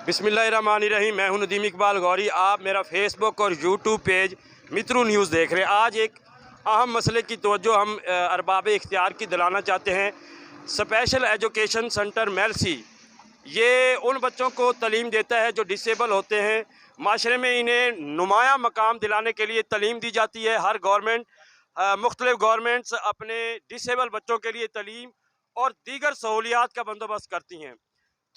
बिस्मिल्लाहिर्रहमानिर्रहीम। मैं हूं नदीम इकबाल गौरी। आप मेरा फेसबुक और यूट्यूब पेज मित्रू न्यूज़ देख रहे हैं। आज एक अहम मसले की तवज्जो हम अरबाब इख्तियार की दिलाना चाहते हैं। स्पेशल एजुकेशन सेंटर मेलसी ये उन बच्चों को तालीम देता है जो डिसेबल होते हैं। माशरे में इन्हें नुमाया मकाम दिलाने के लिए तालीम दी जाती है। हर मुख्तलिफ गवर्नमेंट्स अपने डिसेबल बच्चों के लिए तालीम और दीगर सहूलियात का बंदोबस्त करती हैं।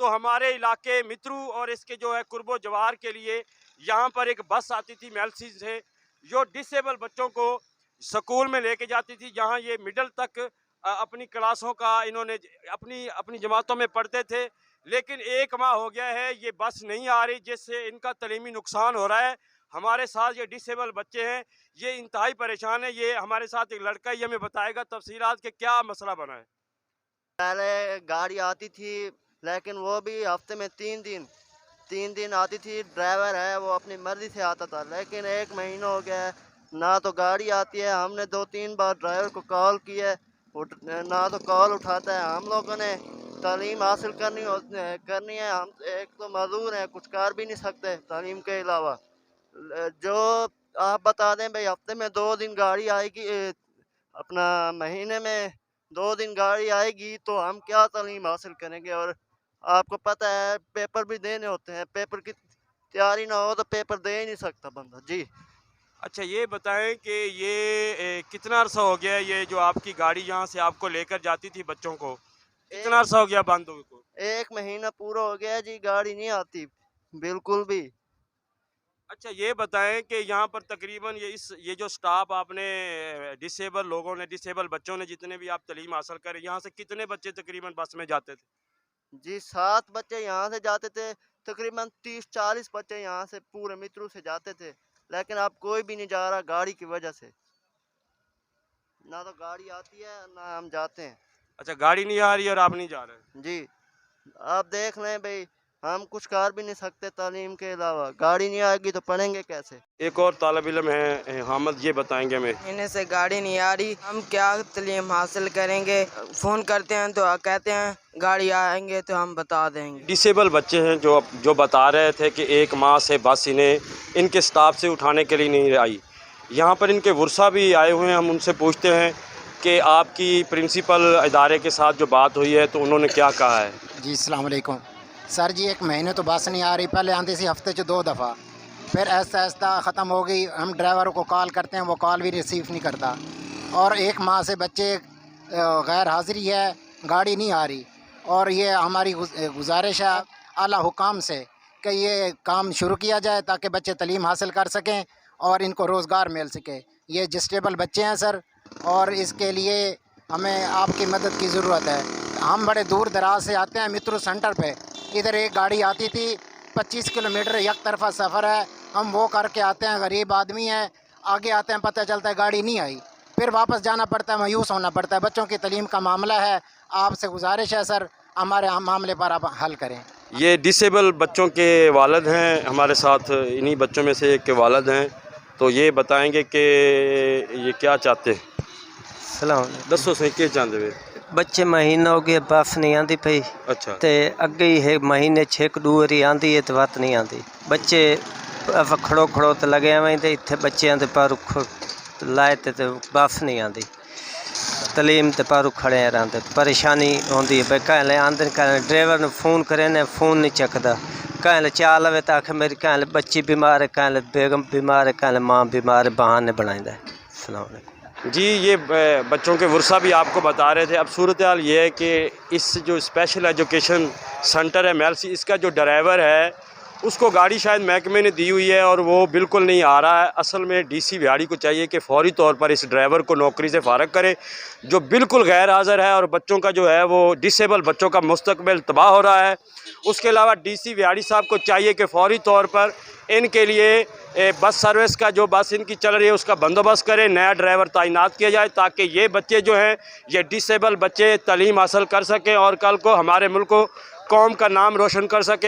तो हमारे इलाके मित्रू और इसके जो है कुर्बो जवार के लिए यहाँ पर एक बस आती थी मेलसी से, जो डिसेबल बच्चों को स्कूल में लेके जाती थी, जहाँ ये मिडल तक अपनी क्लासों का इन्होंने अपनी जमातों में पढ़ते थे। लेकिन एक माह हो गया है ये बस नहीं आ रही, जिससे इनका तालीमी नुकसान हो रहा है। हमारे साथ ये डिसेबल बच्चे हैं, ये इंतहाई परेशान है। ये हमारे साथ एक लड़का ही हमें बताएगा तफसीलात के क्या मसला बना है। पहले गाड़ी आती थी, लेकिन वो भी हफ्ते में तीन दिन आती थी। ड्राइवर है वो अपनी मर्जी से आता था, लेकिन एक महीना हो गया है ना तो गाड़ी आती है। हमने 2-3 बार ड्राइवर को कॉल की है, ना तो कॉल उठाता है। हम लोगों ने तालीम हासिल करनी है। हम एक तो मजदूर हैं, कुछ कर भी नहीं सकते तालीम के अलावा। जो आप बता दें भाई, हफ्ते में 2 दिन गाड़ी आएगी, अपना महीने में 2 दिन गाड़ी आएगी, तो हम क्या तालीम हासिल करेंगे। और आपको पता है पेपर भी देने होते हैं, पेपर की तैयारी ना हो तो पेपर दे ही नहीं सकता बंदा जी। अच्छा, ये बताएं कि ये कितना अरसा हो गया है ये जो आपकी गाड़ी यहाँ से आपको लेकर जाती थी बच्चों को, कितना अरसा हो गया बंद हुए को? 1 महीना पूरा हो गया जी, गाड़ी नहीं आती बिल्कुल भी। अच्छा, ये बताएं कि यहाँ पर तकरीबन ये जो स्टाफ आपने डिसेबल बच्चों ने जितने भी आप तालीम हासिल करें, यहाँ से कितने बच्चे तकरीबन बस में जाते थे? जी 7 बच्चे यहाँ से जाते थे, तकरीबन 30-40 बच्चे यहाँ से पूरे मित्रू से जाते थे। लेकिन अब कोई भी नहीं जा रहा गाड़ी की वजह से, ना तो गाड़ी आती है ना हम जाते हैं। अच्छा, गाड़ी नहीं आ रही और आप नहीं जा रहे? जी आप देख लें भाई, हम कुछ कर भी नहीं सकते तालीम के अलावा। गाड़ी नहीं आएगी तो पढ़ेंगे कैसे। एक और तालिब इल्म है हामिद, ये बताएंगे हमें। महीने से गाड़ी नहीं आ रही, हम क्या तालीम हासिल करेंगे। फ़ोन करते हैं तो कहते हैं गाड़ी आएंगे तो हम बता देंगे। डिसेबल बच्चे हैं जो बता रहे थे कि 1 माह से बस इन्हें इनके स्टाफ से उठाने के लिए नहीं आई। यहाँ पर इनके वर्सा भी आए हुए हैं। हम उनसे पूछते हैं कि आपकी प्रिंसिपल इदारे के साथ जो बात हुई है तो उन्होंने क्या कहा है। जी अस्सलाम वालेकुम सर जी, 1 महीने तो बस नहीं आ रही। पहले आती थी हफ्ते 2 दफ़ा, फिर ऐसा ख़त्म हो गई। हम ड्राइवरों को कॉल करते हैं, वो कॉल भी रिसीव नहीं करता। और 1 माह से बच्चे गैर हाज़िरी है, गाड़ी नहीं आ रही। और ये हमारी गुजारिश है आला हुकाम से कि ये काम शुरू किया जाए ताकि बच्चे तालीम हासिल कर सकें और इनको रोज़गार मिल सके। ये डिसेबल बच्चे हैं सर, और इसके लिए हमें आपकी मदद की ज़रूरत है। हम बड़े दूर दराज से आते हैं मित्रू सेंटर पे। इधर एक गाड़ी आती थी, 25 किलोमीटर एक तरफा सफ़र है, हम वो करके आते हैं। गरीब आदमी है, आगे आते हैं पता चलता है गाड़ी नहीं आई, फिर वापस जाना पड़ता है, मायूस होना पड़ता है। बच्चों की तालीम का मामला है, आपसे गुजारिश है सर हमारे मामले पर आप हल करें। ये डिसेबल बच्चों के वालिद हैं हमारे साथ, इन्हीं बच्चों में से एक के वालिद हैं, तो ये बताएंगे कि ये क्या चाहते हैं। दसो सही क्या चाहते वे बच्चे महीना हो गया बस नहीं आती पई। अच्छा, ते अगे ही है महीने 6 वारी आती है तो बात नहीं आती। बच्चे खड़ो तो लगे हुए थे इतने बच्चों के पर लाए थे तो बस नहीं आती। तलीम ते पर खड़े रहते, परेशानी होती है। कहें आंदे कहें ड्राइवर ने फ़ोन करे ने फ़ोन नहीं चकता। कहें चाल आवे तो आखे मेरी कहें बच्ची बीमार है, कहें बेगम बीमार है, कहें माँ बीमार है, बहाने बनाइंदा है। अस्सलाम वालेकुम जी। ये बच्चों के वर्सा भी आपको बता रहे थे। अब सूरत हाल ये है कि इस जो स्पेशल एजुकेशन सेंटर है मेलसी, इसका जो ड्राइवर है उसको गाड़ी शायद महकमे ने दी हुई है और वो बिल्कुल नहीं आ रहा है। असल में डीसी बिहाड़ी को चाहिए कि फौरी तौर पर इस ड्राइवर को नौकरी से फारग करे, जो बिल्कुल गैर हाज़िर है और बच्चों का जो है वो डिसेबल बच्चों का मुस्तकबिल तबाह हो रहा है। उसके अलावा डीसी बिहाड़ी साहब को चाहिए कि फौरी तौर पर इनके लिए बस सर्विस का जो बस इनकी चल रही है उसका बंदोबस्त करें, नया ड्राइवर तैनात किया जाए ताकि ये बच्चे जो हैं ये डिसेबल बच्चे तालीम हासिल कर सकें और कल को हमारे मुल्क को कौम का नाम रोशन कर सकें।